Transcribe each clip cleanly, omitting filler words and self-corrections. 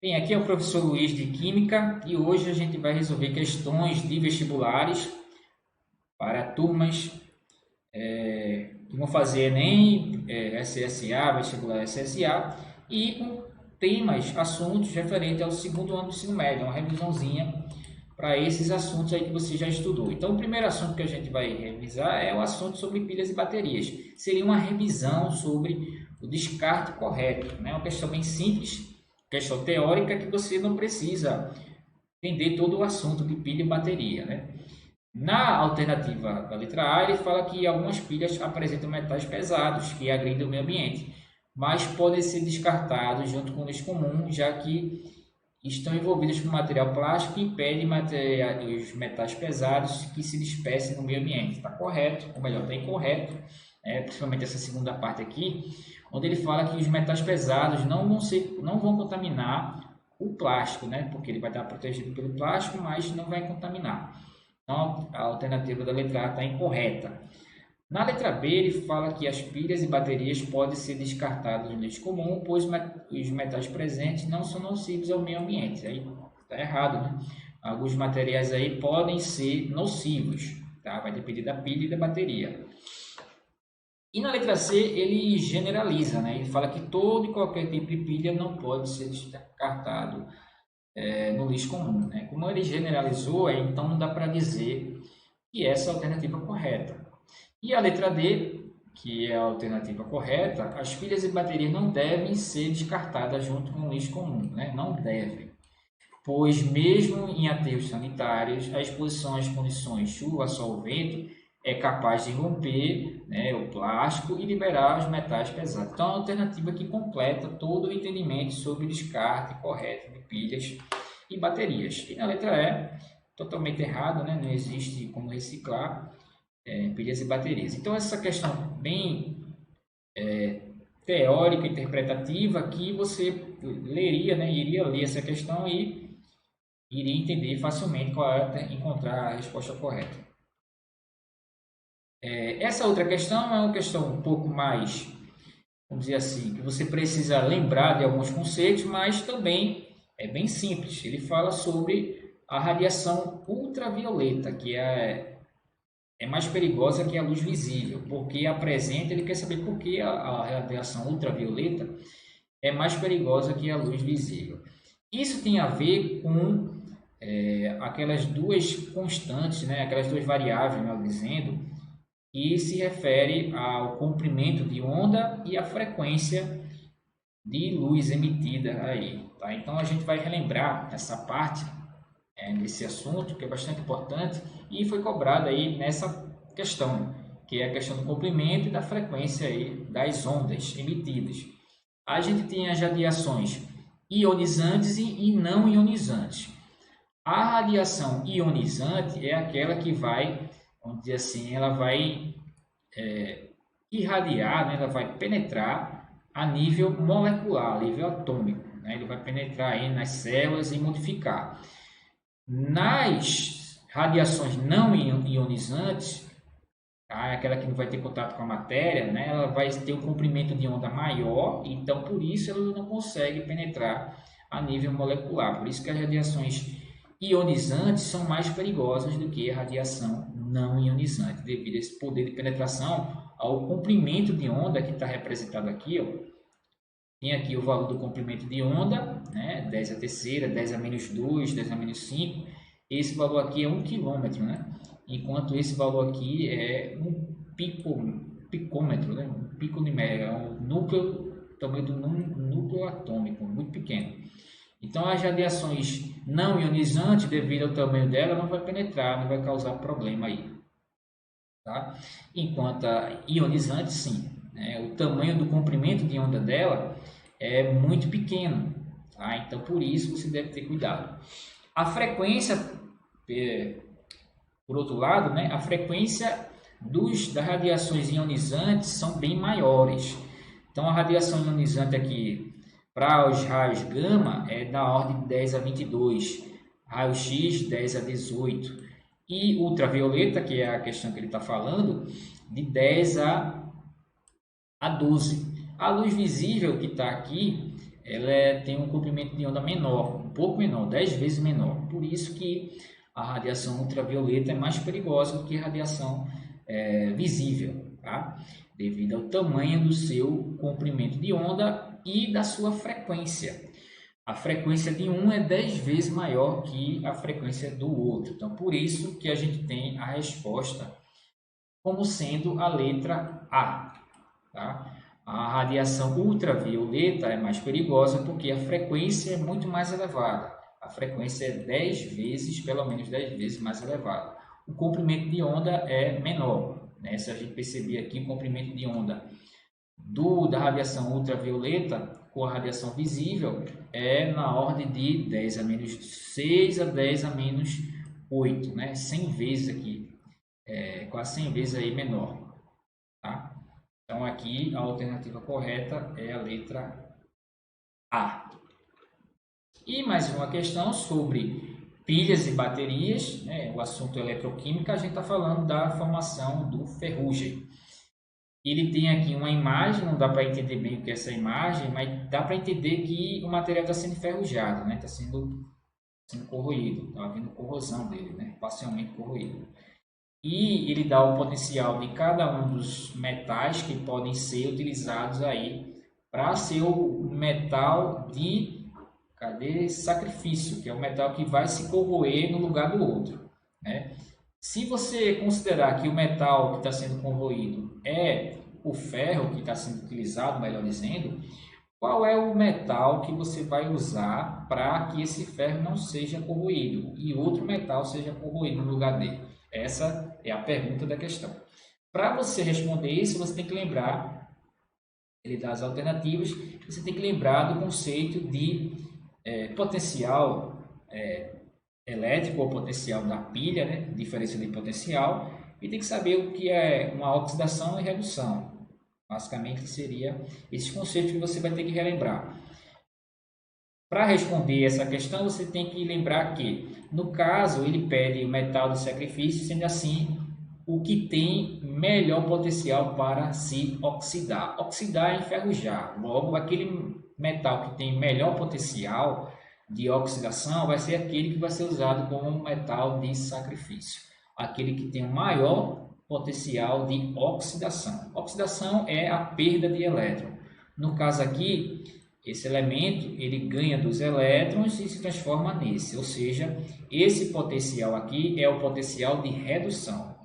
Bem, aqui é o professor Luiz de Química e hoje a gente vai resolver questões de vestibulares para turmas que vão fazer Enem, SSA, vestibular SSA e com temas, assuntos referentes ao segundo ano do ensino médio, uma revisãozinha para esses assuntos aí que você já estudou. Então, o primeiro assunto que a gente vai revisar é o assunto sobre pilhas e baterias. Seria uma revisão sobre o descarte correto, né? Uma questão bem simples, questão teórica que você não precisa entender todo o assunto de pilha e bateria, né? Na alternativa da letra A, ele fala que algumas pilhas apresentam metais pesados que agridem o meio ambiente, mas podem ser descartados junto com o lixo comum, já que estão envolvidos com material plástico e impedem os metais pesados que se dispersem no meio ambiente. Está correto, ou melhor, está incorreto, principalmente essa segunda parte aqui, onde ele fala que os metais pesados não vão contaminar o plástico, né? Porque ele vai estar protegido pelo plástico, mas não vai contaminar. Então, a alternativa da letra A está incorreta. Na letra B, ele fala que as pilhas e baterias podem ser descartadas no lixo comum, pois os metais presentes não são nocivos ao meio ambiente. Aí está errado, né? Alguns materiais aí podem ser nocivos, tá? Vai depender da pilha e da bateria. E na letra C, ele generaliza, né? Ele fala que todo e qualquer tipo de pilha não pode ser descartado no lixo comum, né? Como ele generalizou, então não dá para dizer que essa é a alternativa correta. E a letra D, que é a alternativa correta, as pilhas e baterias não devem ser descartadas junto com o lixo comum, né? Não devem, pois mesmo em aterros sanitários, a exposição às condições chuva, sol, vento é capaz de romper, né, o plástico e liberar os metais pesados. Então, é uma alternativa que completa todo o entendimento sobre o descarte correto de pilhas e baterias. E na letra E, totalmente errado, né? Não existe como reciclar pilhas e baterias. Então, essa questão bem teórica, interpretativa, que você leria, né? Iria ler essa questão e iria entender facilmente encontrar a resposta correta. Essa outra questão é uma questão um pouco mais, vamos dizer assim, que você precisa lembrar de alguns conceitos, mas também é bem simples. Ele fala sobre a radiação ultravioleta, que é mais perigosa que a luz visível, porque apresenta, ele quer saber por que a radiação ultravioleta é mais perigosa que a luz visível. Isso tem a ver com aquelas duas constantes, né, aquelas duas variáveis, melhor dizendo, que se refere ao comprimento de onda e a frequência de luz emitida aí, tá? Então a gente vai relembrar essa parte desse assunto, que é bastante importante e foi cobrado aí nessa questão, que é a questão do comprimento e da frequência aí das ondas emitidas. A gente tem as radiações ionizantes e não ionizantes. A radiação ionizante é aquela que vai, vamos dizer assim, ela vai irradiar, né? Ela vai penetrar a nível molecular, a nível atômico, né? Ele vai penetrar aí nas células e modificar. Nas radiações não ionizantes, tá? Aquela que não vai ter contato com a matéria, né? Ela vai ter um comprimento de onda maior, então por isso ela não consegue penetrar a nível molecular. Por isso que as radiações ionizantes são mais perigosas do que a radiação não ionizante, devido a esse poder de penetração ao comprimento de onda que está representado aqui, ó. Tem aqui o valor do comprimento de onda, né? 10 a terceira, 10 a menos 2, 10 a menos 5. Esse valor aqui é 1 km, né? Enquanto esse valor aqui é um picômetro, né? Um pico numérico, é um núcleo, tamanho do núcleo atômico, muito pequeno. Então, as radiações não ionizantes, devido ao tamanho dela, não vai penetrar, não vai causar problema aí, tá? Enquanto a ionizante, sim, né? O tamanho do comprimento de onda dela é muito pequeno, tá? Então, por isso, você deve ter cuidado. A frequência, por outro lado, né? A frequência das radiações ionizantes são bem maiores. Então, a radiação ionizante aqui, para os raios gama, é da ordem de 10 a 22, raio X 10 a 18, e ultravioleta, que é a questão que ele está falando, de 10 a 12. A luz visível que está aqui tem um comprimento de onda menor, um pouco menor, 10 vezes menor. Por isso que a radiação ultravioleta é mais perigosa do que a radiação visível, tá? Devido ao tamanho do seu comprimento de onda e da sua frequência. A frequência de um é 10 vezes maior que a frequência do outro. Então, por isso que a gente tem a resposta como sendo a letra A. Tá? A radiação ultravioleta é mais perigosa porque a frequência é muito mais elevada. A frequência é 10 vezes, pelo menos 10 vezes mais elevada. O comprimento de onda é menor, né? Se a gente perceber aqui, o comprimento de onda da radiação ultravioleta com a radiação visível é na ordem de 10 a menos 6 a 10 a menos 8, né? 100 vezes aqui, quase 100 vezes aí menor, tá? Então aqui a alternativa correta é a letra A. E mais uma questão sobre pilhas e baterias, né? O assunto eletroquímica, a gente está falando da formação do ferrugem. Ele tem aqui uma imagem, não dá para entender bem o que é essa imagem, mas dá para entender que o material está sendo enferrujado, né? Está sendo corroído, está havendo corrosão dele, né? Parcialmente corroído. E ele dá o potencial de cada um dos metais que podem ser utilizados aí para ser o metal de sacrifício, que é o metal que vai se corroer no lugar do outro, né? Se você considerar que o metal que está sendo corroído é o ferro que está sendo utilizado, melhor dizendo, qual é o metal que você vai usar para que esse ferro não seja corroído e outro metal seja corroído no lugar dele? Essa é a pergunta da questão. Para você responder isso, você tem que lembrar, ele dá as alternativas, você tem que lembrar do conceito de potencial elétrico ou potencial da pilha, né? Diferença de potencial, e tem que saber o que é uma oxidação e redução. Basicamente seria esses conceitos que você vai ter que relembrar. Para responder essa questão, você tem que lembrar que, no caso, ele pede o metal de sacrifício, sendo assim, o que tem melhor potencial para se oxidar. Oxidar é enferrujar. Logo, aquele metal que tem melhor potencial de oxidação vai ser aquele que vai ser usado como metal de sacrifício. Aquele que tem o maior potencial de oxidação. Oxidação é a perda de elétron. No caso aqui, esse elemento ele ganha dos elétrons e se transforma nesse, ou seja, esse potencial aqui é o potencial de redução.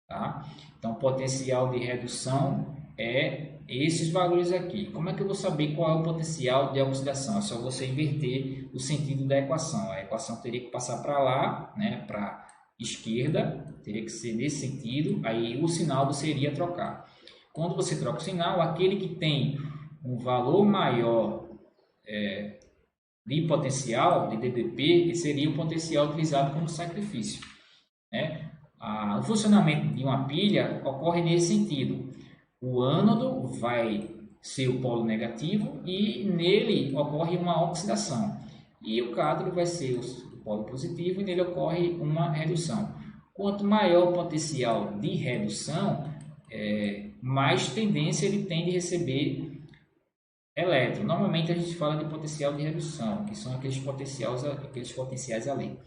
Tá? Então, potencial de redução é esses valores aqui. Como é que eu vou saber qual é o potencial de oxidação? É só você inverter o sentido da equação. A equação teria que passar para lá, né, para esquerda, teria que ser nesse sentido, aí o sinal você iria trocar. Quando você troca o sinal, aquele que tem um valor maior de potencial, de dBp, seria o potencial utilizado como sacrifício, né? O funcionamento de uma pilha ocorre nesse sentido. O ânodo vai ser o polo negativo e nele ocorre uma oxidação. E o cátodo vai ser o polo positivo e nele ocorre uma redução. Quanto maior o potencial de redução, mais tendência ele tem de receber elétron. Normalmente a gente fala de potencial de redução, que são aqueles potenciais ali.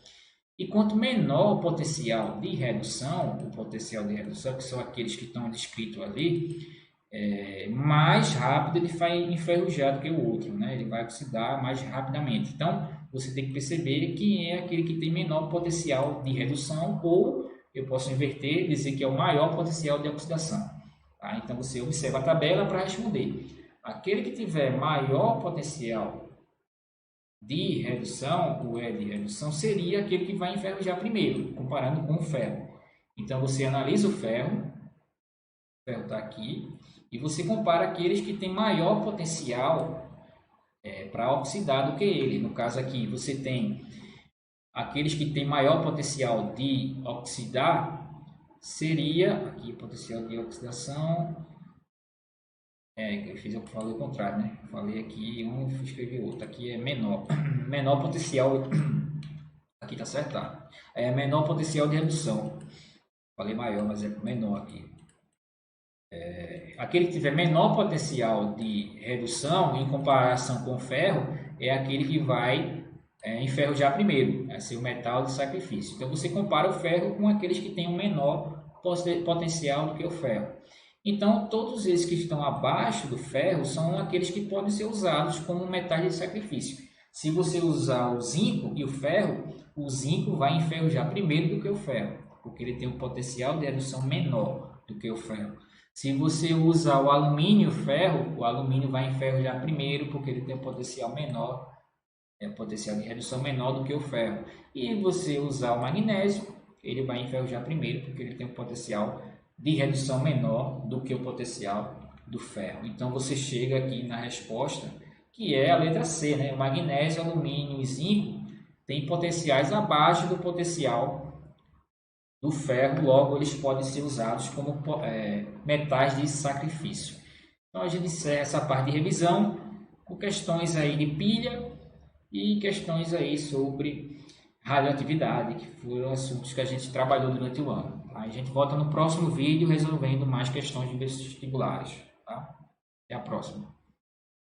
E quanto menor o potencial de redução, que são aqueles que estão descritos ali, mais rápido ele vai enferrujar do que o outro, né? Ele vai oxidar mais rapidamente. Então, você tem que perceber quem é aquele que tem menor potencial de redução, ou eu posso inverter e dizer que é o maior potencial de oxidação. Tá? Então, você observa a tabela para responder. Aquele que tiver maior potencial de redução, o E de redução, seria aquele que vai enferrujar primeiro, comparando com o ferro. Então, você analisa o ferro está aqui, e você compara aqueles que têm maior potencial para oxidar do que ele. No caso aqui, você tem aqueles que têm maior potencial de oxidar, seria, aqui, potencial de oxidação, eu falei o contrário, né? Falei aqui um e escrevi outro. Aqui é menor. Menor potencial. Aqui tá certo, tá? É menor potencial de redução. Falei maior, mas é menor aqui. Aquele que tiver menor potencial de redução em comparação com o ferro é aquele que vai enferrujar primeiro, vai ser o metal de sacrifício. Então você compara o ferro com aqueles que têm um menor potencial do que o ferro. Então todos esses que estão abaixo do ferro são aqueles que podem ser usados como metais de sacrifício. Se você usar o zinco e o zinco vai enferrujar primeiro do que o ferro, porque ele tem um potencial de redução menor do que o ferro. Se você usar o alumínio e o ferro, o alumínio vai enferrujar primeiro, porque ele tem um potencial menor, potencial de redução menor do que o ferro. E você usar o magnésio, ele vai enferrujar primeiro, porque ele tem um potencial de redução menor do que o potencial do ferro. Então você chega aqui na resposta, que é a letra C, né? O magnésio, alumínio e zinco têm potenciais abaixo do potencial do ferro, logo eles podem ser usados como metais de sacrifício. Então a gente encerra essa parte de revisão com questões aí de pilha e questões aí sobre radioatividade, que foram assuntos que a gente trabalhou durante o ano. Aí a gente volta no próximo vídeo resolvendo mais questões de vestibulares. Tá? Até a próxima.